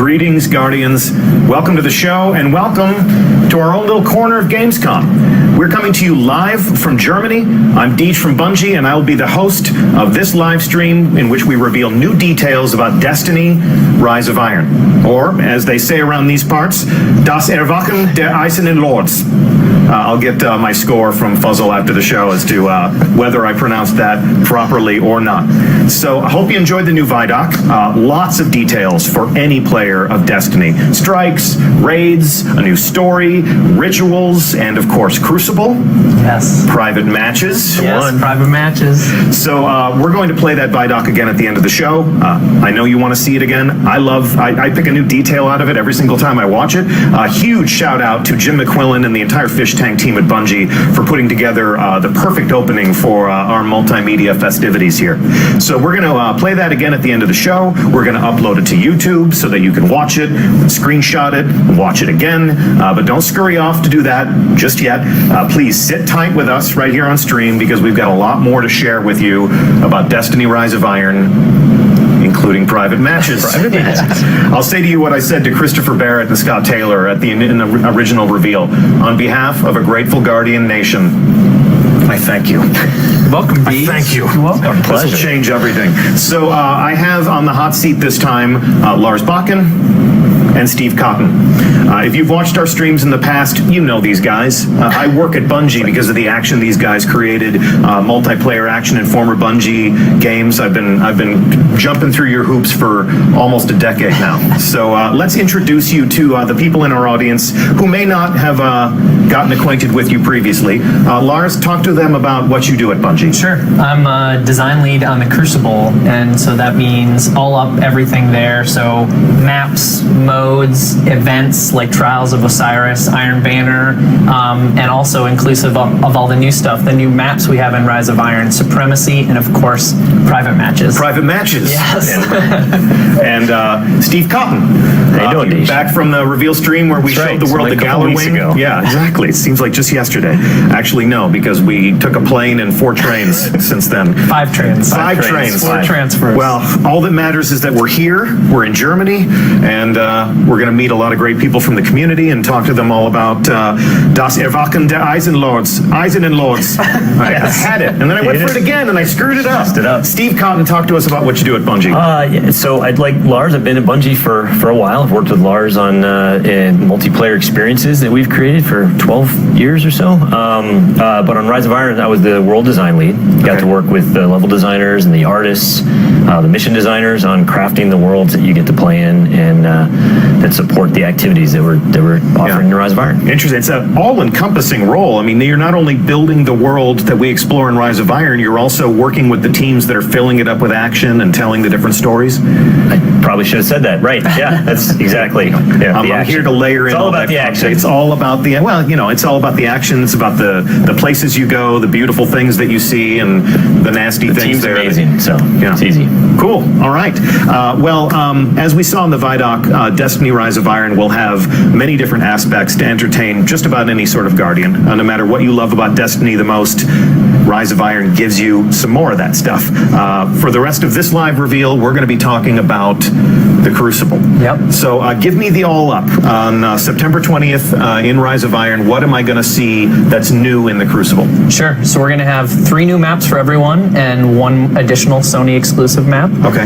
Greetings, Guardians. Welcome to the show, and welcome to our own little corner of Gamescom. We're coming to you live from Germany. I'm Deej from Bungie, and I will be the host of this live stream in which we reveal new details about Destiny: Rise of Iron. Or, as they say around these parts, Das Erwachen der Eisernen Lords. I'll get my score from Fuzzle after the show as to whether I pronounced that properly or not. So I hope you enjoyed the new Vidoc. Lots of details for any player of Destiny. Strikes, raids, a new story, rituals, and of course Crucible. Yes. Private matches. Yes, private matches. So we're going to play that Vidoc again at the end of the show. I know you want to see it again. I pick a new detail out of it every single time I watch it. Huge shout out to Jim McQuillan and the entire Fish Tank team at Bungie for putting together the perfect opening for our multimedia festivities here. So we're going to play that again at the end of the show. We're going to upload it to YouTube so that you can watch it, screenshot it, watch it again. But don't scurry off to do that just yet. Please sit tight with us right here on stream because we've got a lot more to share with you about Destiny: Rise of Iron, including private matches. I'll say to you what I said to Christopher Barrett and Scott Taylor in the original reveal. On behalf of a grateful Guardian nation, I thank you. Welcome, Deej. Thank you. You're welcome. This will change everything. So I have on the hot seat this time Lars Bakken and Steve Cotton. If you've watched our streams in the past, you know these guys. I work at Bungie because of the action these guys created, multiplayer action in former Bungie games. I've been jumping through your hoops for almost a decade now. So let's introduce you to the people in our audience who may not have gotten acquainted with you previously. Lars, talk to them about what you do at Bungie. Sure. I'm a design lead on the Crucible, and so that means all up everything there. So maps, modes, events like Trials of Osiris, Iron Banner, and also inclusive of all the new stuff, the new maps we have in Rise of Iron, Supremacy, and of course, private matches. Private matches. Yes. And Steve Cotton. How you doing, Deej? Back from the reveal stream where we showed the world the Gala Wing. Yeah, exactly. It seems like just yesterday. Actually, no, because we took a plane and 4 trains since then. 5 trains. 5 trains. 4 transfers. Well, all that matters is that we're here, we're in Germany, and we're going to meet a lot of great people from the community and talk to them all about Das Erwachen der Eisernen Lords. I had it, and then I went for it again, and I screwed it up. Steve Cotton, talk to us about what you do at Bungie. Yeah, so I'd like Lars. I've been at Bungie for a while. I've worked with Lars on multiplayer experiences that we've created for 12 years or so. But on Rise of Iron, I was the world design lead. Got to work with the level designers and the artists, the mission designers on crafting the worlds that you get to play in and that support the activities that we're offering in Rise of Iron. Interesting. It's an all-encompassing role. I mean, you're not only building the world that we explore in Rise of Iron, you're also working with the teams that are filling it up with action and telling the different stories. I probably should have said that. Right. Yeah, that's exactly. Yeah, I'm here to layer in. It's all about the action. It's all about the, well, you know, it's all about the action. It's about the places you go, the beautiful things that you see, and the nasty things team's there. Amazing, so it's easy. Cool. All right. As we saw in the Vidoc, Destiny: Rise of Iron will have many different aspects to entertain just about any sort of Guardian. No matter what you love about Destiny the most, Rise of Iron gives you some more of that stuff. For the rest of this live reveal, we're going to be talking about the Crucible. Yep. So give me the all up on September 20th in Rise of Iron. What am I going to see that's new in the Crucible? Sure. So we're going to have 3 new maps for everyone and 1 additional Sony exclusive map. Okay.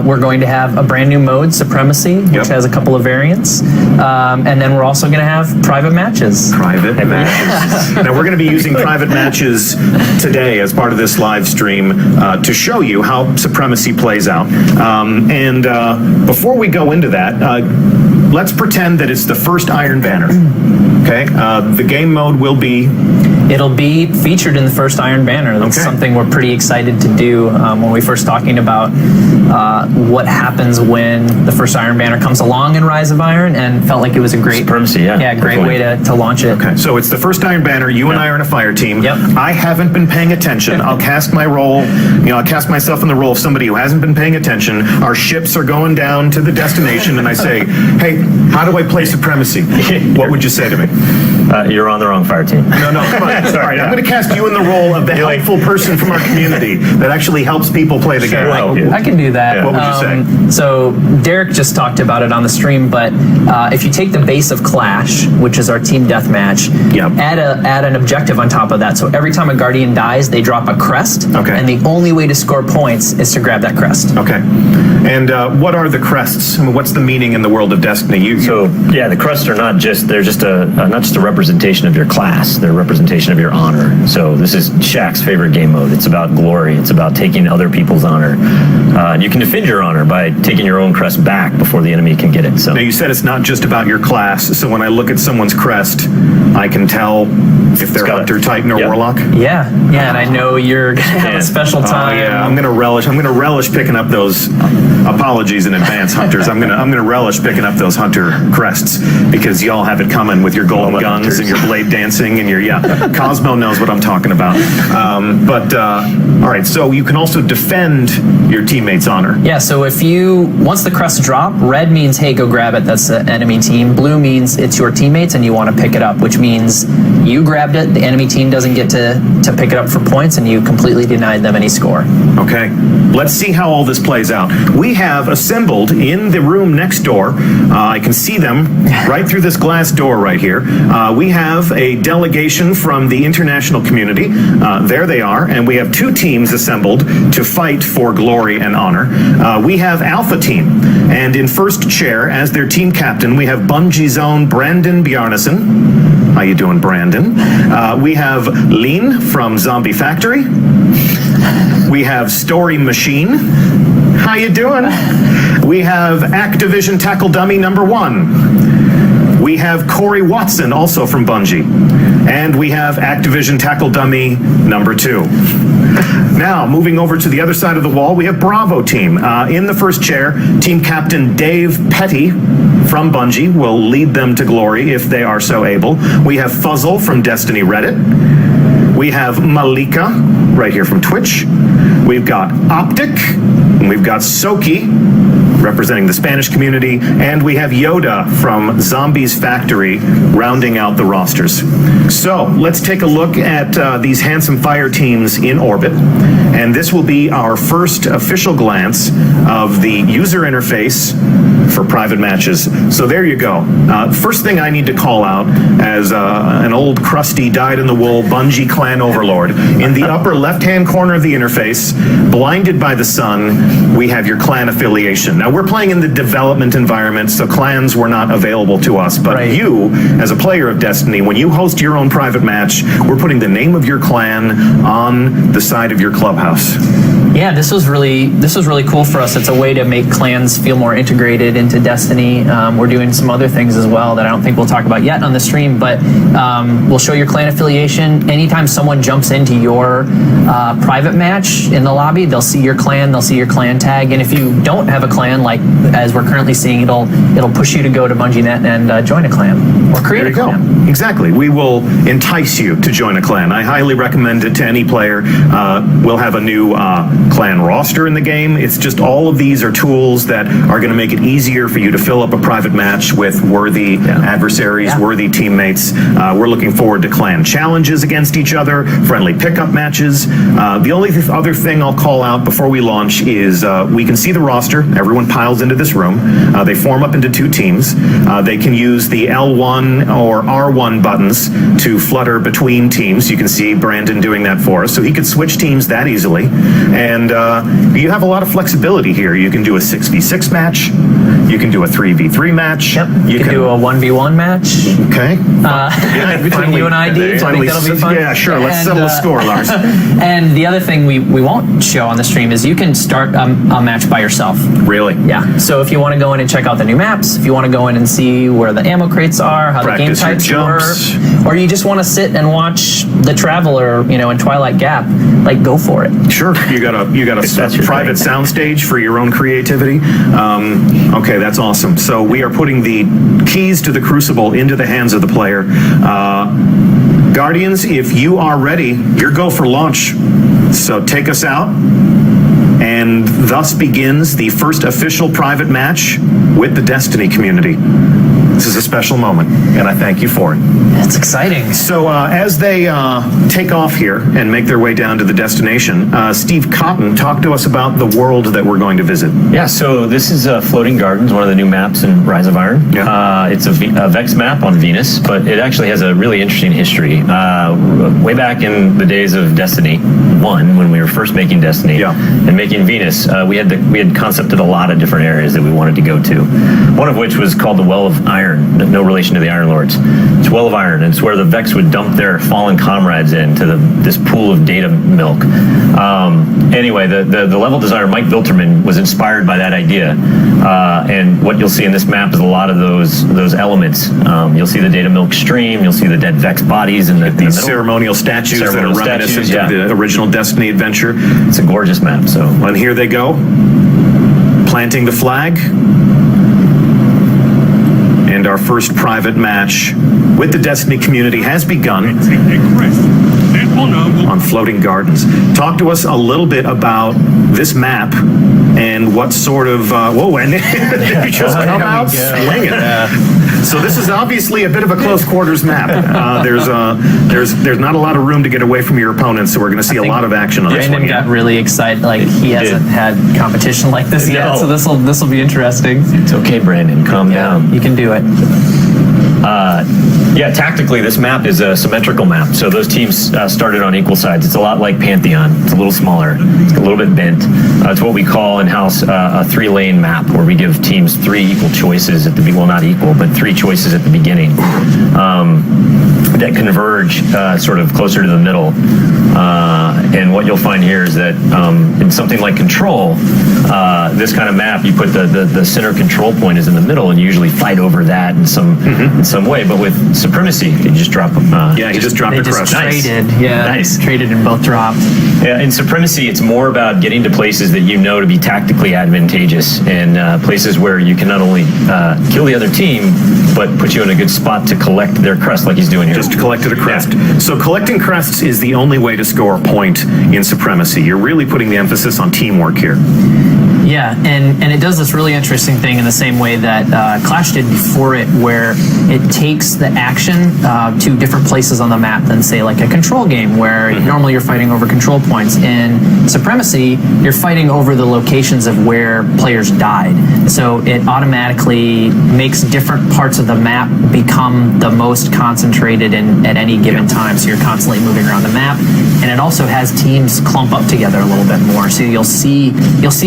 We're going to have a brand new mode, Supremacy, which has a couple of variants. And then we're also going to have private matches. Private matches. Now we're going to be using private matches today as part of this live stream to show you how Supremacy plays out. Before we go into that, let's pretend that it's the first Iron Banner. Okay, the game mode will be... It'll be featured in the first Iron Banner. That's something we're pretty excited to do when we first talking about what happens when the first Iron Banner comes along in Rise of Iron, and felt like it was a great Supremacy, great way to launch it. Okay, so it's the first Iron Banner. You and I are in a fire team. Yep. I haven't been paying attention. I'll cast my role. I'll cast myself in the role of somebody who hasn't been paying attention. Our ships are going down to the destination, and I say, "Hey, how do I play Supremacy? What would you say to me? You're on the wrong fire team. No, come on. All right, I'm going to cast you in the role of the helpful person from our community that actually helps people play the game. I can do that. What would you say? So Derek just talked about it on the stream, but if you take the base of Clash, which is our team deathmatch, add an objective on top of that. So every time a Guardian dies, they drop a crest, and the only way to score points is to grab that crest. Okay. And what are the crests? I mean, what's the meaning in the world of Destiny? The crests are not just a representation of your class, they're a representation of your honor. So this is Shaq's favorite game mode. It's about glory. It's about taking other people's honor. And you can defend your honor by taking your own crest back before the enemy can get it. So now you said it's not just about your class. So when I look at someone's crest, I can tell if they're Hunter, Titan, or Warlock. Yeah, and I know you're gonna have a special time. I'm gonna relish picking up those. Apologies in advance, hunters. I'm gonna relish picking up those hunter crests because y'all have it coming with your golden guns and your blade dancing and your Cosmo knows what I'm talking about. All right, so you can also defend your teammates' honor. Yeah, so once the crests drop, red means hey, go grab it. That's the enemy team. Blue means it's your teammates and you want to pick it up, which means you grabbed it. The enemy team doesn't get to pick it up for points, and you completely denied them any score. Okay, let's see how all this plays out. We have assembled in the room next door. I can see them right through this glass door right here. We have a delegation from the international community. There they are, and we have two teams assembled to fight for glory and honor. We have Alpha Team, and in first chair as their team captain, we have Bungie's own Brandon Bjarnason. How you doing, Brandon? We have Lean from Zombie Factory. We have Story Machine. How you doing? We have Activision Tackle Dummy #1. We have Corey Watson, also from Bungie. And we have Activision Tackle Dummy #2. Now, moving over to the other side of the wall, we have Bravo Team. In the first chair, Team Captain Dave Petty from Bungie will lead them to glory if they are so able. We have Fuzzle from Destiny Reddit. We have Malika, right here from Twitch. We've got Optic, and we've got Soki, representing the Spanish community, and we have Yoda from Zombies Factory, rounding out the rosters. So, let's take a look at these handsome fire teams in orbit, and this will be our first official glance of the user interface for private matches. So there you go. First thing I need to call out as an old crusty dyed-in-the-wool Bungie clan overlord. In the upper left-hand corner of the interface, blinded by the sun, we have your clan affiliation. Now, we're playing in the development environment, so clans were not available to us. But you, as a player of Destiny, when you host your own private match, we're putting the name of your clan on the side of your clubhouse. Yeah, this was really cool for us. It's a way to make clans feel more integrated into Destiny. We're doing some other things as well that I don't think we'll talk about yet on the stream, but we'll show your clan affiliation. Anytime someone jumps into your private match in the lobby, they'll see your clan, they'll see your clan tag, and if you don't have a clan, like as we're currently seeing, it'll push you to go to Bungie.net and join a clan or create a clan. Exactly. We will entice you to join a clan. I highly recommend it to any player. We'll have a new clan roster in the game. It's just all of these are tools that are going to make it easier for you to fill up a private match with worthy adversaries, worthy teammates. We're looking forward to clan challenges against each other, friendly pickup matches. The only other thing I'll call out before we launch is we can see the roster. Everyone piles into this room. They form up into two teams. They can use the L1 or R1 buttons to flutter between teams. You can see Brandon doing that for us. So he could switch teams that easily. And you have a lot of flexibility here. You can do a 6v6 match. You can do a 3v3 match. Yep. You can do a 1v1 match. Okay. Between you and I, D. I think that'll be fun. Yeah, sure. Let's settle the score, Lars. And the other thing we won't show on the stream is you can start a match by yourself. Really? Yeah. So if you want to go in and check out the new maps, if you want to go in and see where the ammo crates are, how practice the game types work, or you just want to sit and watch The Traveler, in Twilight Gap, go for it. Sure. You got a private soundstage for your own creativity. Okay, that's awesome. So we are putting the keys to the Crucible into the hands of the player. Guardians, if you are ready, you're go for launch. So take us out. And and thus begins the first official private match with the Destiny community. This is a special moment, and I thank you for it. It's exciting. So as they take off here and make their way down to the destination, Steve Cotton, talk to us about the world that we're going to visit. Yeah, so this is Floating Gardens, one of the new maps in Rise of Iron. Yeah. It's a Vex map on Venus, but it actually has a really interesting history. Way back in the days of Destiny 1, when we were first making Destiny and making Venus, we had concepted a lot of different areas that we wanted to go to. One of which was called the Well of Iron, no relation to the Iron Lords. It's Well of Iron, and it's where the Vex would dump their fallen comrades into this pool of data milk. Anyway, the level designer Mike Vilterman was inspired by that idea, and what you'll see in this map is a lot of those elements. You'll see the data milk stream, you'll see the dead Vex bodies in the middle. Ceremonial statues that are reminiscent of the original Destiny adventure. It's a gorgeous map. So, and here they go, planting the flag. And our first private match with the Destiny community has begun on Floating Gardens. Talk to us a little bit about this map and what sort of whoa, and you just come out swinging. So this is obviously a bit of a close quarters map. There's not a lot of room to get away from your opponents, so we're going to see a lot of action on this one. Brandon got really excited, like he hasn't had competition like this yet, so this will be interesting. It's okay, Brandon, calm down. You can do it. Yeah, tactically, this map is a symmetrical map. So those teams started on equal sides. It's a lot like Pantheon. It's a little smaller. It's a little bit bent. It's what we call in-house a 3-lane map, where we give teams 3 equal choices at the well, not equal, but 3 choices at the beginning that converge sort of closer to the middle. And what you'll find here is that in something like Control, this kind of map, you put the center control point is in the middle, and you usually fight over that in some way. But with Supremacy, you just drop them. He just dropped a crest. Traded. Nice. Yeah, nice. Traded and both dropped. Yeah, in Supremacy, it's more about getting to places that you know to be tactically advantageous, and places where you can not only kill the other team, but put you in a good spot to collect their crest, like he's doing here. Just collected a crest. Yeah. So collecting crests is the only way to score a point in Supremacy. You're really putting the emphasis on teamwork here. Yeah, and it does this really interesting thing in the same way that Clash did before it, where it takes the action to different places on the map than, say, like a Control game, where normally you're fighting over control points. In Supremacy, you're fighting over the locations of where players died. So it automatically makes different parts of the map become the most concentrated at any given time. So you're constantly moving around the map, and it also has teams clump up together a little bit more. So you'll see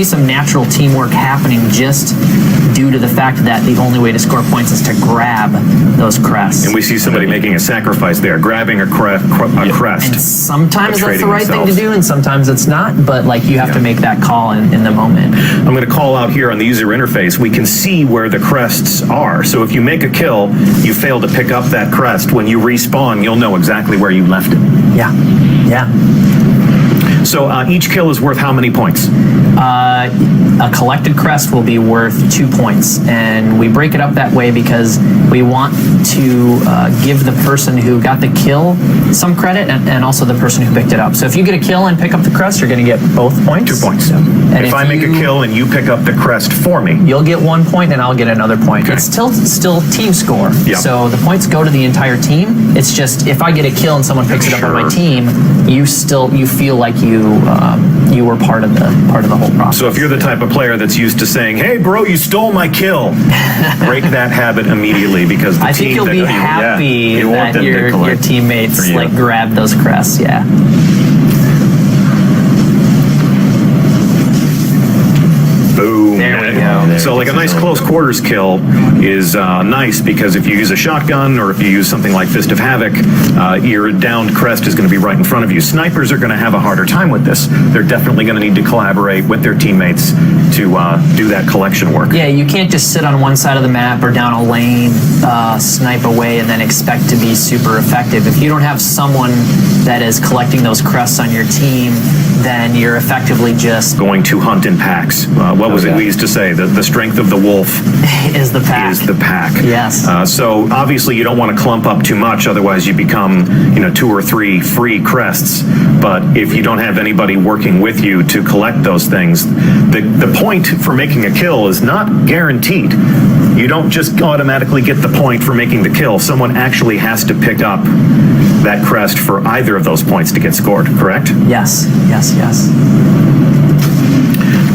some natural teamwork happening just due to the fact that the only way to score points is to grab those crests. And we see somebody making a sacrifice there, grabbing a crest. And sometimes that's the right thing to do, and sometimes it's not, but like you have to make that call in the moment. I'm going to call out here on the user interface. We can see where the crests are. So if you make a kill, you fail to pick up that crest. When you respawn, you'll know exactly where you left it. Yeah. So each kill is worth how many points? A collected crest will be worth 2 points, and we break it up that way because we want to give the person who got the kill some credit, and also the person who picked it up. So if you get a kill and pick up the crest, you're going to get both points. 2 points. And if I make a kill and you pick up the crest for me, you'll get 1 point and I'll get another point. Okay. It's still team score. Yep. So the points go to the entire team. It's just if I get a kill and someone picks it up on my team, you feel like you were part of the whole process. So if you're the type of player that's used to saying, "Hey, bro, you stole my kill," break that habit immediately, because the I think you'll be happy that your teammates like grab those crests. Yeah. Boom. There we go. So like a nice close quarters kill is nice, because if you use a shotgun or if you use something like Fist of Havoc, your downed crest is going to be right in front of you. Snipers are going to have a harder time with this. They're definitely going to need to collaborate with their teammates to do that collection work. Yeah, you can't just sit on one side of the map or down a lane, snipe away, and then expect to be super effective. If you don't have someone that is collecting those crests on your team, then you're effectively just Going to hunt in packs. What was it we used to say? The strength of the wolf is the pack. is the pack. Yes. So obviously you don't want to clump up too much, otherwise you become 2 or 3 free crests. But if you don't have anybody working with you to collect those things, the point for making a kill is not guaranteed. You don't just automatically get the point for making the kill. Someone actually has to pick up that crest for either of those points to get scored, correct? Yes.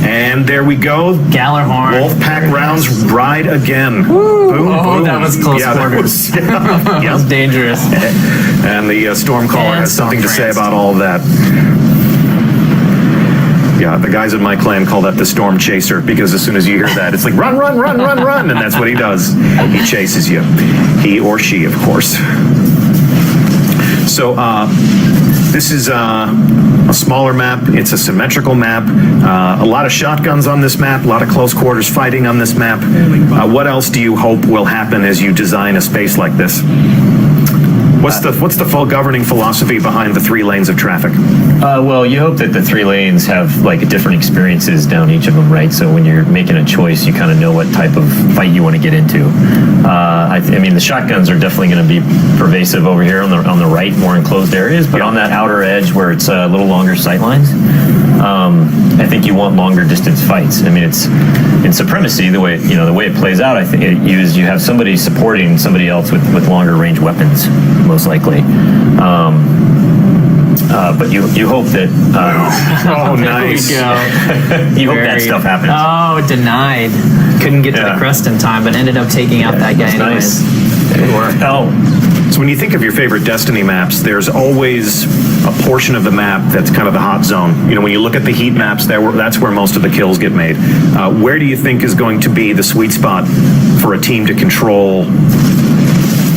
And there we go. Gallarhorn. Wolfpack rounds ride again. Boom, Oh, boom. that was close Yeah, quarters. That That was dangerous. And the Stormcaller And has something to say Stormtrance. about all of that. Yeah, the guys in my clan call that the Storm Chaser, because as soon as you hear that, it's like, run, run, run, run, run, and that's what he does. He chases you. He or she, of course. So, this is a smaller map. It's a symmetrical map. A lot of shotguns on this map, a lot of close quarters fighting on this map. What else do you hope will happen as you design a space like this? What's the full governing philosophy behind the 3 lanes of traffic? Well, you hope that the 3 lanes have like different experiences down each of them, right? So when you're making a choice, you kind of know what type of fight you want to get into. I mean, the shotguns are definitely going to be pervasive over here on the right, more enclosed areas, but on that outer edge where it's a little longer sight lines, I think you want longer distance fights. I mean, it's in Supremacy, the way it plays out. I think you have somebody supporting somebody else with longer range weapons, most likely. But you hope that. Oh, nice. There we go. You hope that stuff happens. Oh, denied. Couldn't get to the crest in time, but ended up taking out that guy anyways. Nice. Good work. Oh. So when you think of your favorite Destiny maps, there's always a portion of the map that's kind of the hot zone. When you look at the heat maps, that's where most of the kills get made. Where do you think is going to be the sweet spot for a team to control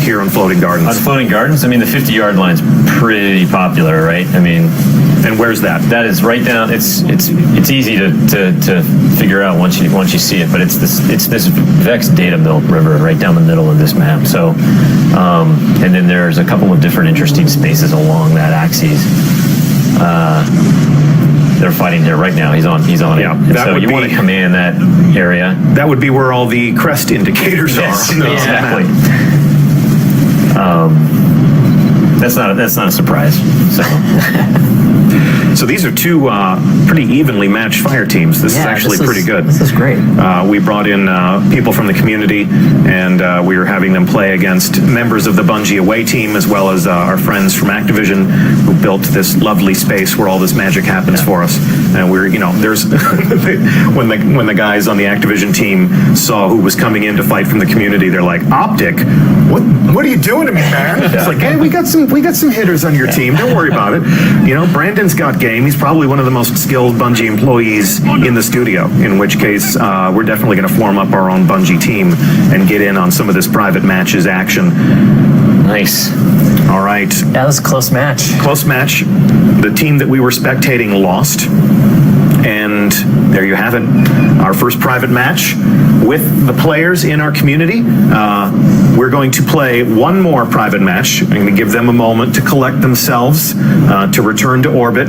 here on Floating Gardens? On Floating Gardens, I mean, the 50-yard line's pretty popular, right? I mean, and where's that? That is right down. It's easy to figure out once you see it, but it's this Vex data mill river right down the middle of this map. So, and then there's a couple of different interesting spaces along that axis. They're fighting here right now. He's on it. Yeah, And so you want to command that area. That would be where all the crest indicators are. No, exactly. That's not a surprise. So these are 2 pretty evenly matched fire teams. This is actually pretty good. This is great. We brought in people from the community, and we were having them play against members of the Bungie away team, as well as our friends from Activision, who built this lovely space where all this magic happens for us. And we're, there's when the guys on the Activision team saw who was coming in to fight from the community, they're like, "Optic, what are you doing to me, man?" It's like, "Hey, we got some hitters on your team. Don't worry about it." Brandon's got game. He's probably one of the most skilled Bungie employees in the studio, in which case we're definitely going to form up our own Bungie team and get in on some of this private matches action. Nice. All right. That was a close match. Close match. The team that we were spectating lost. And there you have it. Our first private match with the players in our community. We're going to play one more private match. I'm going to give them a moment to collect themselves, to return to orbit.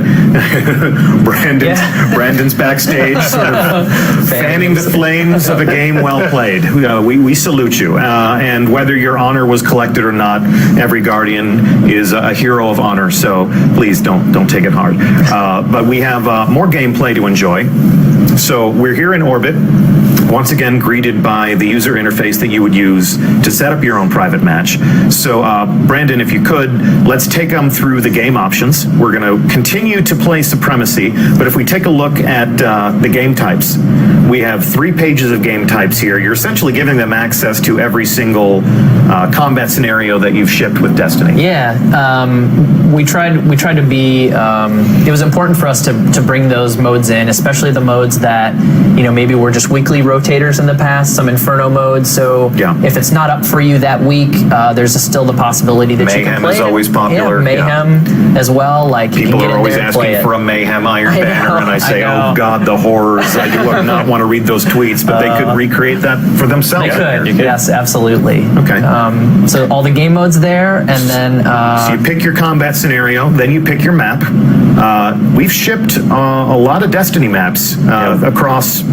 Brandon's backstage, sort of fanning the flames of a game well played. We salute you. And whether your honor was collected or not, every Guardian is a hero of honor. So please don't take it hard. But we have more gameplay to enjoy. So we're here in orbit, once again greeted by the user interface that you would use to set up your own private match. So Brandon, if you could, let's take them through the game options. We're going to continue to play Supremacy, but if we take a look at the game types, we have 3 pages of game types here. You're essentially giving them access to every single combat scenario that you've shipped with Destiny. Yeah, we tried to be. It was important for us to bring those modes in, especially the modes that maybe were just weekly rotating rotators in the past, some Inferno modes. So if it's not up for you that week, there's still the possibility that you can play Mayhem is always popular. Mayhem as well. Like people you can get are always in there and play asking for a Mayhem Iron Banner, and I say, oh God, the horrors! I would not want to read those tweets, but they could recreate that for themselves. They could. Yes, absolutely. Okay. So all the game modes there, and then so you pick your combat scenario, then you pick your map. We've shipped a lot of Destiny maps across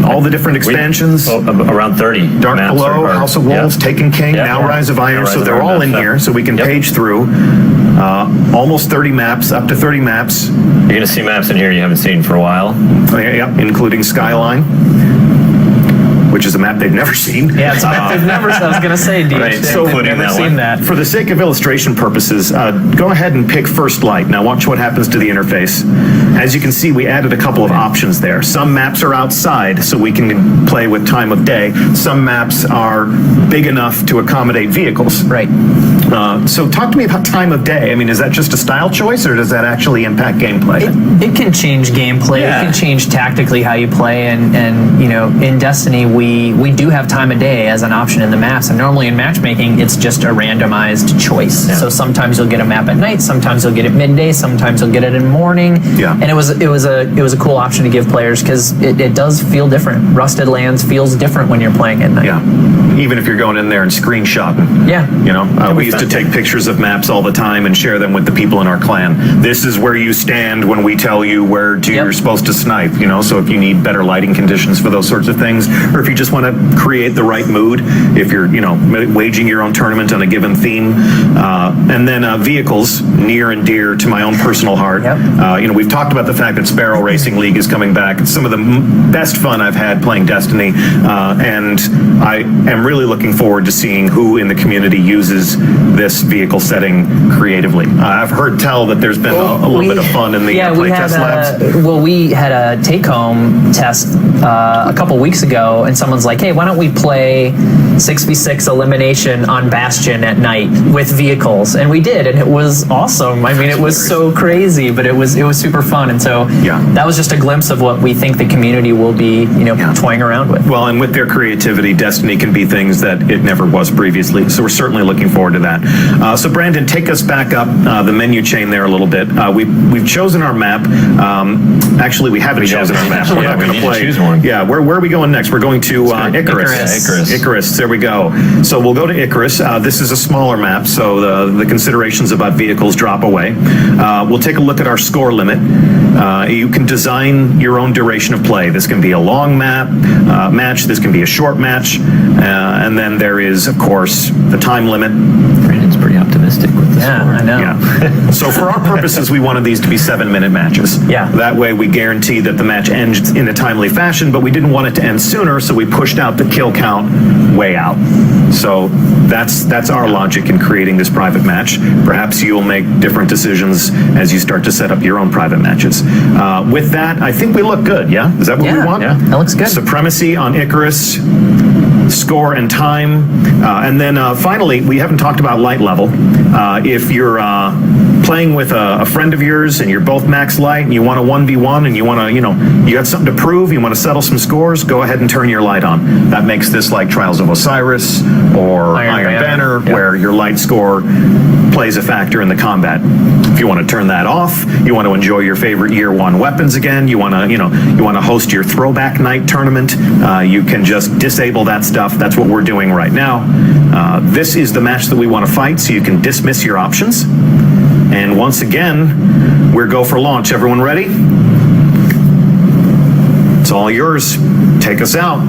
all the different expansions. Around 30. Dark Below, House of Wolves, Taken King, now Rise of Iron. So they're all in here, so we can page through almost 30 maps, up to 30 maps. You're going to see maps in here you haven't seen for a while. Including Skyline, which is a map they've never seen. Yeah, it's a map they've never seen. I was going to say, dude. Right, So including they've never that seen one. that. For the sake of illustration purposes, go ahead and pick First Light. Now watch what happens to the interface. As you can see, we added a couple of options there. Some maps are outside, so we can play with time of day. Some maps are big enough to accommodate vehicles. Right. So talk to me about time of day. I mean, is that just a style choice, or does that actually impact gameplay? It can change gameplay. Yeah. It can change tactically how you play, and you know, in Destiny we do have time of day as an option in the maps, and normally in matchmaking it's just a randomized choice. Yeah. So sometimes you'll get a map at night, sometimes you'll get it midday, sometimes you'll get it in morning. Yeah. And it was a cool option to give players because it does feel different. Rusted Lands feels different when you're playing at night. Yeah. Even if you're going in there and screenshotting. Yeah. You know, we used to take pictures of maps all the time and share them with the people in our clan. This is where you stand when we tell you where you're supposed to snipe, you know, so if you need better lighting conditions for those sorts of things, or if you just want to create the right mood, if you're, you know, waging your own tournament on a given theme. And then vehicles, near and dear to my own personal heart. You know, we've talked about the fact that Sparrow Racing League is coming back. It's some of the best fun I've had playing Destiny, and I am really looking forward to seeing who in the community uses this vehicle setting creatively. I've heard tell that there's been a little bit of fun in the playtest labs. Well, we had a take-home test a couple weeks ago, and someone's like, hey, why don't we play 6v6 elimination on Bastion at night with vehicles? And we did, and it was awesome. I mean, it was so crazy, but it was super fun. And so that was just a glimpse of what we think the community will be, you know, toying around with. Well, and with their creativity, Destiny can be things that it never was previously. So we're certainly looking forward to that. So Brandon, take us back up the menu chain there a little bit. We've chosen our map. Actually, we haven't chosen our map. We're not going to play. Choose one. Yeah, where are we going next? We're going to Icarus. Icarus. There we go. So we'll go to Icarus. This is a smaller map, so the considerations about vehicles drop away. We'll take a look at our score limit. You can design your own duration of play. This can be a long match. This can be a short match. And then there is, of course, the time limit. Brandon's pretty optimistic with this score. I know. Yeah. So for our purposes, we wanted these to be 7-minute matches. Yeah. That way we guarantee that the match ends in a timely fashion, but we didn't want it to end sooner, so we pushed out the kill count way out. So that's our logic in creating this private match. Perhaps you'll make different decisions as you start to set up your own private matches. With that, I think we look good, yeah? Is that what we want? Yeah, that looks good. Supremacy on Icarus, score and time, and then finally, we haven't talked about light level. If you're playing with a friend of yours and you're both max light and you want a 1v1 and you want to, you know, you got something to prove, you want to settle some scores, go ahead and turn your light on. That makes this like Trials of Osiris or Iron Banner, where your light score plays a factor in the combat. If you want to turn that off, you want to enjoy your favorite year one weapons again, you want to host your throwback night tournament, you can just disable that stuff. That's what we're doing right now. This is the match that we want to fight, so you can dismiss your options. And once again, we're go for launch. Everyone ready? It's all yours. Take us out.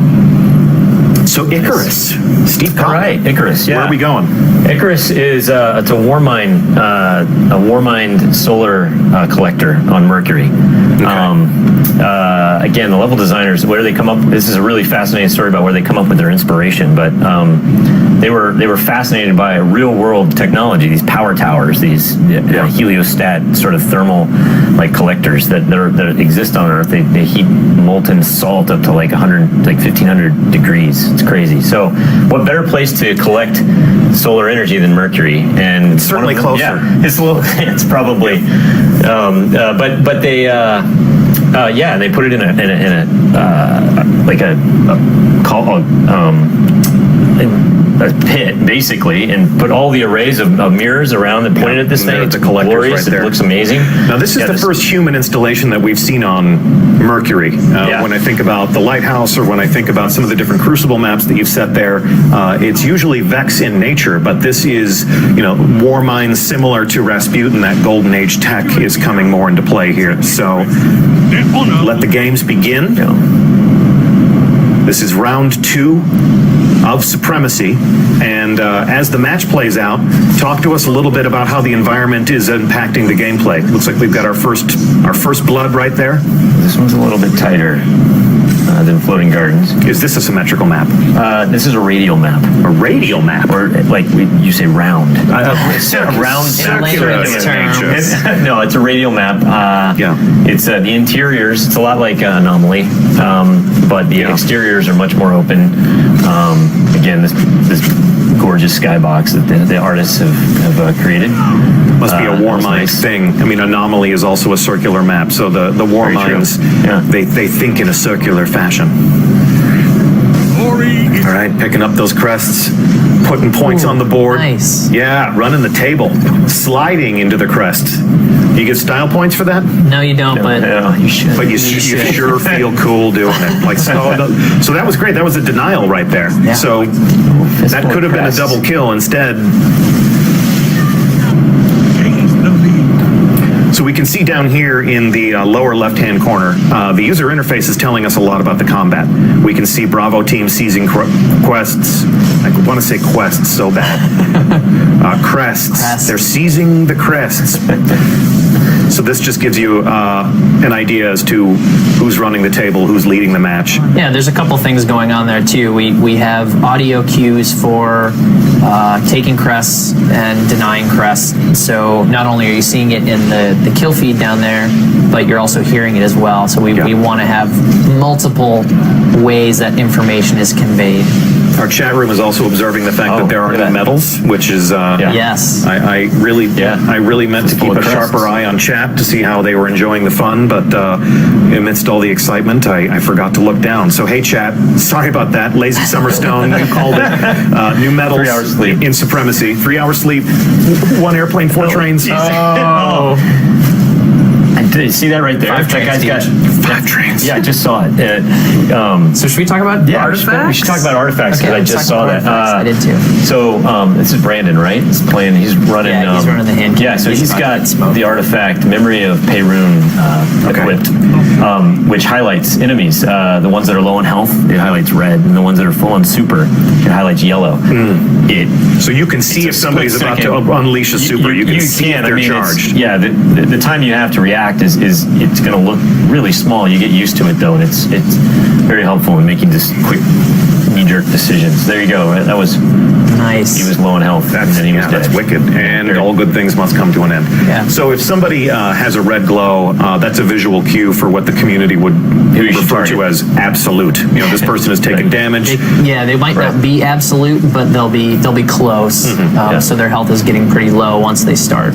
So Icarus, Steve. All right, Icarus. Yeah. Where are we going? Icarus is it's a Warmind solar collector on Mercury. Again, the level designers, where they come up. This is a really fascinating story about where they come up with their inspiration. But they were fascinated by real world technology. These power towers, these heliostat sort of thermal like collectors that exist on Earth. They heat molten salt up to like 1,500 degrees. It's crazy. So, what better place to collect solar energy than Mercury? And it's certainly closer. Yeah, it's probably. But they. Yeah, and they put it in a pit, basically, and put all the arrays of mirrors around that pointed at this thing. It's glorious. It looks amazing. Now, this is the first human installation that we've seen on Mercury. When I think about the Lighthouse, or when I think about some of the different Crucible maps that you've set there, it's usually Vex in nature, but this is, war mines similar to Rasputin. That Golden Age tech is coming more into play here. So, let the games begin. This is round 2 of Supremacy, and as the match plays out, talk to us a little bit about how the environment is impacting the gameplay. Looks like we've got our first blood right there. This one's a little bit tighter than Floating Gardens. Is this a symmetrical map? This is a radial map. A radial map? Or, you say round. Round. No, it's a radial map. It's the interiors. It's a lot like Anomaly, but the exteriors are much more open. Again, this gorgeous skybox that the artists have created. Must be a war mine thing. I mean, Anomaly is also a circular map, so the war mines, they think in a circular fashion. All right, picking up those crests, putting points on the board. Nice. Yeah, running the table, sliding into the crest. You get style points for that? No, you don't, but you should. But you sure feel cool doing it. So that was great. That was a denial right there. Yeah. So that could have been a double kill instead. So we can see down here in the lower left-hand corner, the user interface is telling us a lot about the combat. We can see Bravo team seizing quests. I want to say quests so bad. Crests. They're seizing the crests. So this just gives you an idea as to who's running the table, who's leading the match. Yeah, there's a couple things going on there too. We have audio cues for taking crests and denying crests. So not only are you seeing it in the kill feed down there, but you're also hearing it as well. So we want to have multiple ways that information is conveyed. Our chat room is also observing the fact that there are no medals, which is yes. I really meant to keep a sharper eye on chat to see how they were enjoying the fun, but amidst all the excitement, I forgot to look down. So hey, chat, sorry about that. Lazy Summerstone, you called it. New medals 3 hours sleep in Supremacy. 3 hours sleep, 1 airplane, 4 trains. Oh. Did you see that right there? 5 that trains. guy's got 5 trains. Yeah, I just saw it. So should we talk about artifacts? We should talk about artifacts because I just saw that. I did too. So this is Brandon, right? He's running. Yeah, he's running the hand. Yeah, so he's got the artifact Memory of Perun equipped, which highlights enemies. The ones that are low on health, it highlights red, and the ones that are full on super, it highlights yellow. So you can see if somebody's about to unleash a super. You can see if they're charged. The time you have to react is it's going to look really small. You get used to it though, and it's very helpful in making just quick knee-jerk decisions. There you go. That was nice. He was low in health, and then he was dead. That's wicked. And all good things must come to an end. Yeah. So if somebody has a red glow, that's a visual cue for what the community would refer to as absolute. This person has taken damage. They might not be absolute, but they'll be close. So their health is getting pretty low once they start.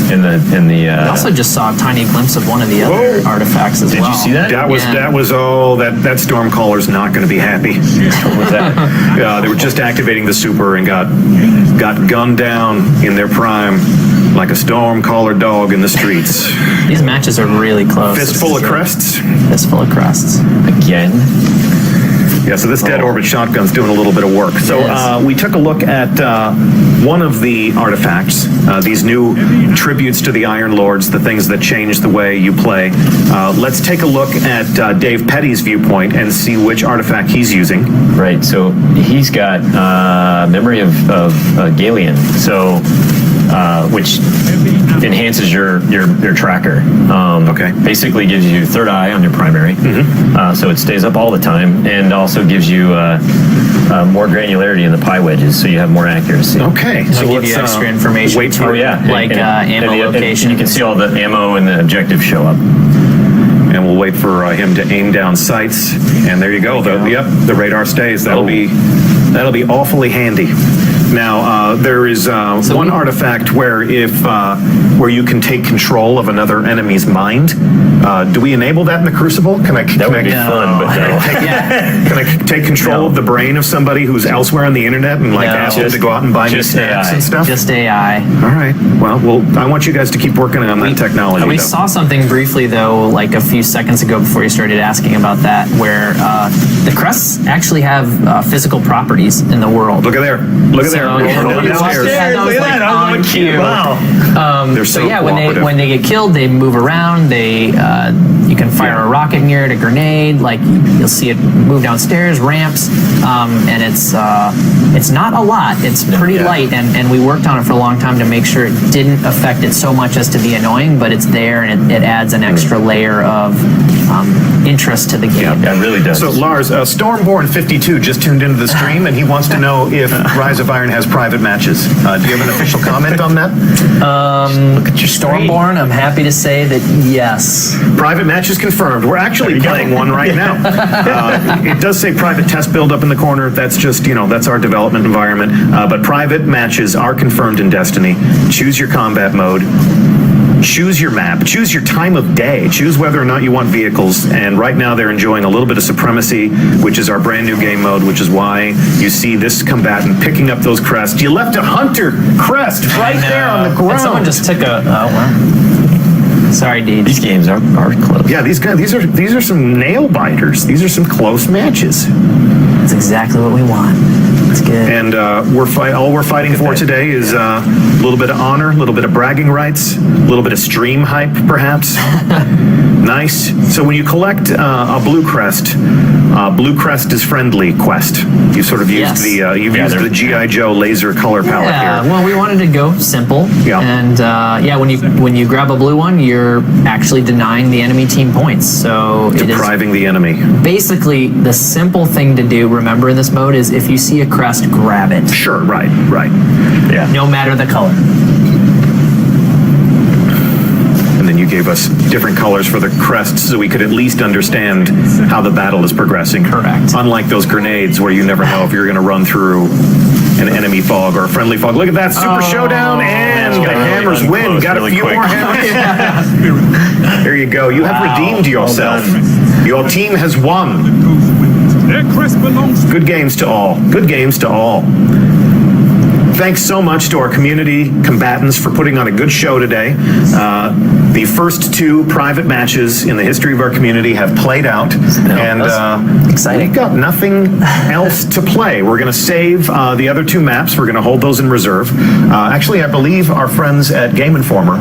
I also just saw a tiny glimpse of one of the other artifacts as well. Did you see that? That was that Stormcaller's not going to be happy. They were just activating the super and got gunned down in their prime like a Stormcaller dog in the streets. These matches are really close. Fistful of crests. Fistful of crests. Again. Yeah, so this dead orbit shotgun's doing a little bit of work. So we took a look at one of the artifacts, these new tributes to the Iron Lords, the things that change the way you play. Let's take a look at Dave Petty's viewpoint and see which artifact he's using. Right, so he's got Memory of Galian, so which enhances your tracker. Basically gives you third eye on your primary, so it stays up all the time, and also gives you more granularity in the pie wedges, so you have more accuracy. Okay, so give you extra information. Wait for ammo location. You can see all the ammo and the objectives show up. And we'll wait for him to aim down sights, and there you go. The radar stays. That'll be awfully handy. Now, there is one artifact where where you can take control of another enemy's mind. Do we enable that in the Crucible? Can I take control of the brain of somebody who's elsewhere on the internet and ask them to go out and buy me snacks and stuff? Just AI. All right. Well, I want you guys to keep working on that technology. We saw something briefly, though, like a few seconds ago before you started asking about that, where the crests actually have physical properties in the world. Look at there. Look at there. When they get killed, they move around. You can fire a rocket near it, a grenade. Like you'll see it move downstairs, ramps, and it's not a lot. It's pretty light, and we worked on it for a long time to make sure it didn't affect it so much as to be annoying. But it's there, and it adds an extra layer of interest to the game. Yeah, it really does. So Lars, Stormborn52 just tuned into the stream, and he wants to know if Rise of Iron has private matches. Do you have an official comment on that? Look at your Stormborn, I'm happy to say that yes. Private matches confirmed. We're actually playing one right now. It does say private test build up in the corner. That's just, that's our development environment. But private matches are confirmed in Destiny. Choose your combat mode. Choose your map, choose your time of day, choose whether or not you want vehicles, and right now they're enjoying a little bit of Supremacy, which is our brand new game mode, which is why you see this combatant picking up those crests. You left a hunter crest right there on the ground. And someone just took Sorry, Deej. These games are close. Yeah, these are some nail biters. These are some close matches. That's exactly what we want. It's good. And all we're fighting for today is a little bit of honor, a little bit of bragging rights, a little bit of stream hype, perhaps. Nice. So when you collect a blue crest is friendly quest. You sort of used the GI Joe laser color palette here. Well, we wanted to go simple. Yeah. And when you grab a blue one, you're actually denying the enemy team points. So depriving the enemy. Basically, the simple thing to do, remember in this mode, is if you see a crest, grab it. Sure, right. Yeah. No matter the color. And then you gave us different colors for the crests so we could at least understand how the battle is progressing. Correct. Unlike those grenades where you never know if you're going to run through an enemy fog or a friendly fog. Look at that super showdown, and the hammers win. Got a few more hammers. There you go. You have redeemed yourself. Your team has won. Good games to all. Good games to all. Thanks so much to our community combatants for putting on a good show today. The first two private matches in the history of our community have played out, and exciting. We've got nothing else to play. We're going to save the other two maps. We're going to hold those in reserve. Actually, I believe our friends at Game Informer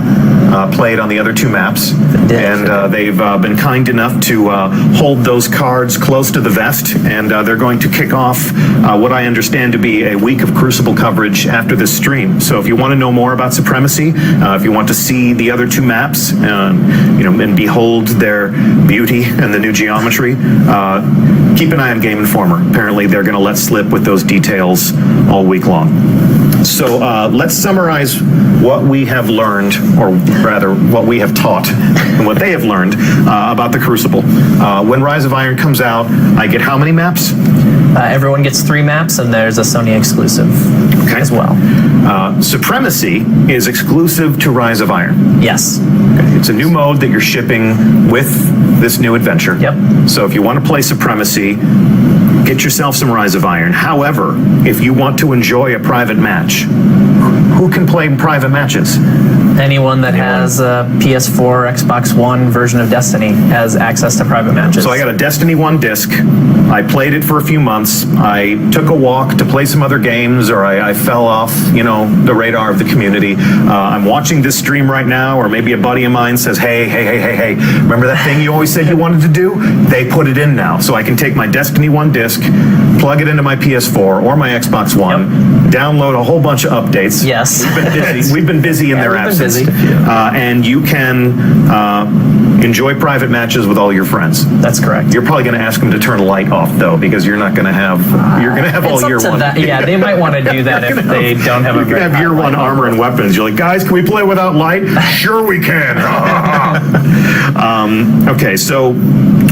played on the other two maps, and they've been kind enough to hold those cards close to the vest, and they're going to kick off what I understand to be a week of Crucible coverage after this stream. So if you want to know more about Supremacy, if you want to see the other two maps, and behold their beauty and the new geometry, keep an eye on Game Informer. Apparently they're going to let slip with those details all week long. So let's summarize what we have learned, or rather what we have taught and what they have learned about the Crucible. When Rise of Iron comes out, I get how many maps? Everyone gets 3 maps, and there's a Sony exclusive as well. Supremacy is exclusive to Rise of Iron. Yes. Okay. It's a new mode that you're shipping with this new adventure. Yep. So if you want to play Supremacy, get yourself some Rise of Iron. However, if you want to enjoy a private match, who can play private matches? Anyone that has a PS4 or Xbox One version of Destiny has access to private matches. So I got a Destiny 1 disc. I played it for a few months. I took a walk to play some other games, or I fell off, the radar of the community. I'm watching this stream right now, or maybe a buddy of mine says, hey, remember that thing you always said you wanted to do? They put it in now. So I can take my Destiny 1 disc, plug it into my PS4 or my Xbox One, download a whole bunch of updates. Yes. We've been busy in their absence. And you can enjoy private matches with all your friends. That's correct. You're probably going to ask them to turn a light off, though, because you're not going to have all year one. Yeah, they might want to do that if they don't have a You can have year one armor and weapons. You're like, guys, can we play without light? Sure we can. Okay, so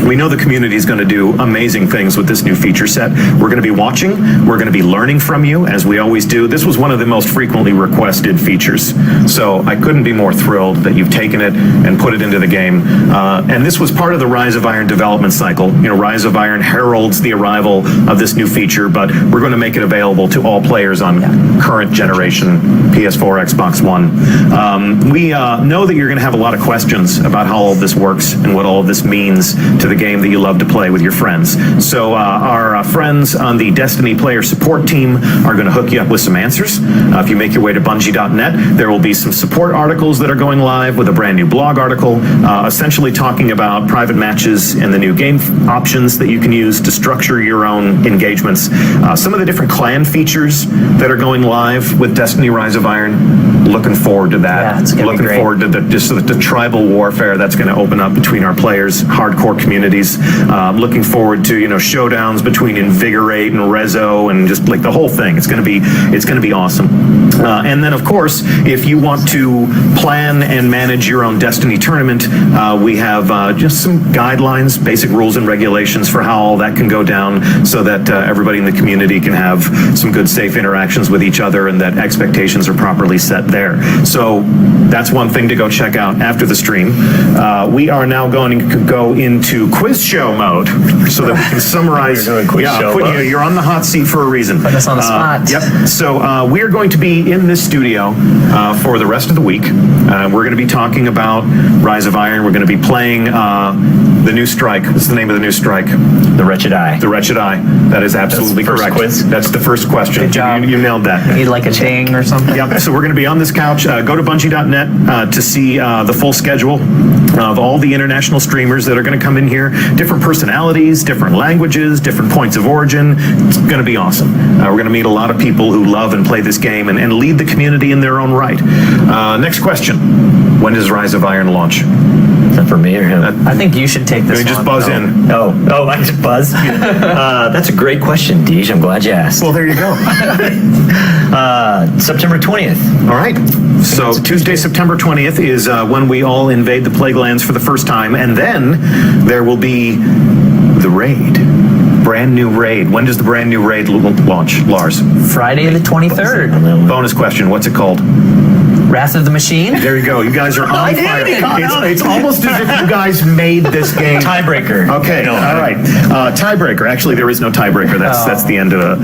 We know the community is going to do amazing things with this new feature set. We're going to be watching. We're going to be learning from you, as we always do. This was one of the most frequently requested features, so I couldn't be more thrilled that you've taken it and put it into the game. And this was part of the Rise of Iron development cycle. You know, Rise of Iron heralds the arrival of this new feature, but we're going to make it available to all players on current generation PS4, Xbox One. We know that you're going to have a lot of questions about how all of this works and what all of this means to the game that you love to play with your friends. So our friends on the Destiny player support team are going to hook you up with some answers. If you make your way to Bungie.net, there will be some support articles that are going live with a brand new blog article, essentially talking about private matches and the new game options that you can use to structure your own engagements. Some of the different clan features that are going live with Destiny Rise of Iron. Looking forward to that. Yeah, it's gonna be great. Forward to the tribal warfare that's going to open up between our players, hardcore communities. Looking forward to showdowns between Invigorate and Rezo and just like the whole thing. It's going to be awesome. And then of course, if you want to plan and manage your own Destiny tournament, we have just some guidelines, basic rules and regulations for how all that can go down, so that everybody in the community can have some good, safe interactions with each other, and that expectations are properly set there. So that's one thing to go check out after the stream. We are now going to go into quiz show mode, so that we can summarize. You're on the hot seat for a reason. Put us on the spot. Yep. So we are going to be in this studio for the rest of the week. We're going to be talking about Rise of Iron. We're going to be playing the new strike. What's the name of the new strike? The Wretched Eye. The Wretched Eye. That is absolutely correct. Quiz. That's the first question. Good job. You nailed that. Need like a ding or something? Yep. So we're going to be on this couch. Go to Bungie.net to see the full schedule of all the international streamers that are going to come in here. Different personalities, different languages, different points of origin. It's going to be awesome. We're going to meet a lot of people who love and play this game and lead the community in their own right. Next question. When does Rise of Iron launch? Is that for me or him? I think you should take this Let me just one. buzz in. Oh, I just buzz? That's a great question, Deej. I'm glad you asked. Well, there you go. September 20th. All right. So Tuesday, September 20th is when we all invade the Plague Lands for the first time, and then there will be the raid. Brand new raid. When does the brand new raid launch, Lars? Friday the 23rd. Bonus question. What's it called? Wrath of the Machine. There you go. You guys are on fire. It's almost as if you guys made this game. Tiebreaker. Okay. All right. Tiebreaker. Actually, there is no tiebreaker. That's the end of it.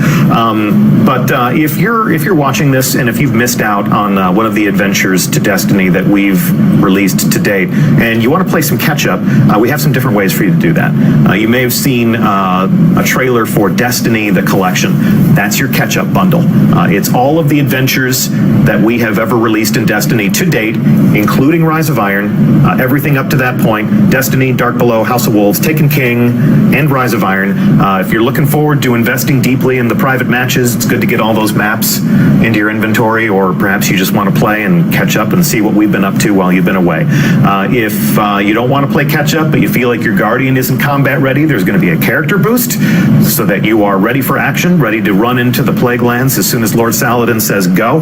But if you're watching this and if you've missed out on one of the adventures to Destiny that we've released to date, and you want to play some catch up, we have some different ways for you to do that. You may have seen a trailer for Destiny: The Collection. That's your catch up bundle. It's all of the adventures that we have ever released in Destiny to date, including Rise of Iron, everything up to that point, Destiny, Dark Below, House of Wolves, Taken King, and Rise of Iron. If you're looking forward to investing deeply in the private matches, it's good to get all those maps into your inventory, or perhaps you just want to play and catch up and see what we've been up to while you've been away. If you don't want to play catch up, but you feel like your Guardian isn't combat ready, there's going to be a character boost so that you are ready for action, ready to run into the Plague Lands as soon as Lord Saladin says go.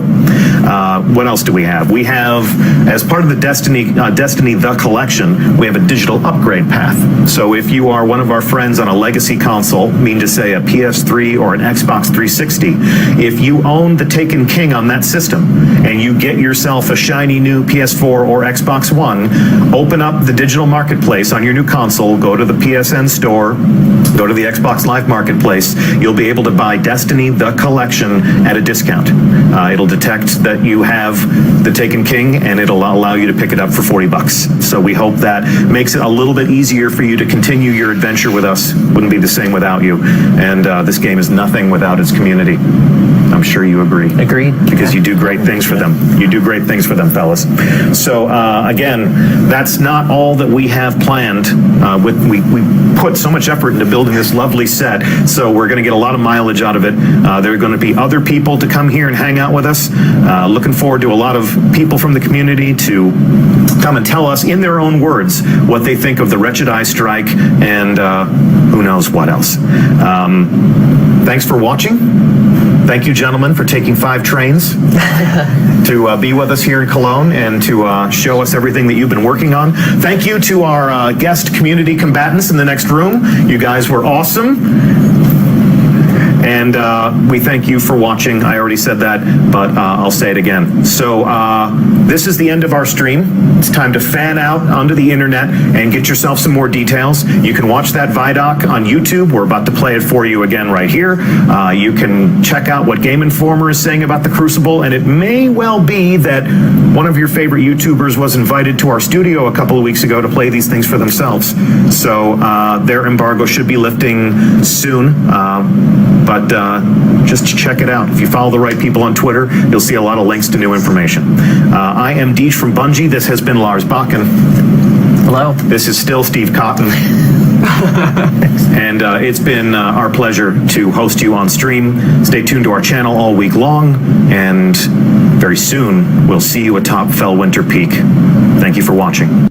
What else do we have? We have, as part of the Destiny The Collection, we have a digital upgrade path. So if you are one of our friends on a legacy console, mean to say a PS3 or an Xbox 360, if you own the Taken King on that system and you get yourself a shiny new PS4 or Xbox One, open up the digital marketplace on your new console, go to the PSN store, go to the Xbox Live Marketplace, you'll be able to buy Destiny The Collection at a discount. It'll detect that you have the Taken King, and it'll allow you to pick it up for $40. So we hope that makes it a little bit easier for you to continue your adventure with us. Wouldn't be the same without you. And this game is nothing without its community. I'm sure you agree. Agreed. Because you do great things for them. You do great things for them, fellas. So again, that's not all that we have planned. We put so much effort into building this lovely set, so we're going to get a lot of mileage out of it. There are going to be other people to come here and hang out with us. Looking forward to a lot of people from the community to come and tell us in their own words what they think of the Wretched Eye strike and who knows what else. Thanks for watching. Thank you, gentlemen, for taking 5 trains to be with us here in Cologne and to show us everything that you've been working on. Thank you to our guest community combatants in the next room. You guys were awesome. And we thank you for watching. I already said that, but I'll say it again. So this is the end of our stream. It's time to fan out onto the internet and get yourself some more details. You can watch that Vidoc on YouTube. We're about to play it for you again right here. You can check out what Game Informer is saying about the Crucible, and it may well be that one of your favorite YouTubers was invited to our studio a couple of weeks ago to play these things for themselves. So their embargo should be lifting soon. But just check it out. If you follow the right people on Twitter, you'll see a lot of links to new information. I am Deej from Bungie. This has been Lars Bakken. Hello. This is still Steve Cotton. And it's been our pleasure to host you on stream. Stay tuned to our channel all week long, and very soon we'll see you atop Fellwinter Peak. Thank you for watching.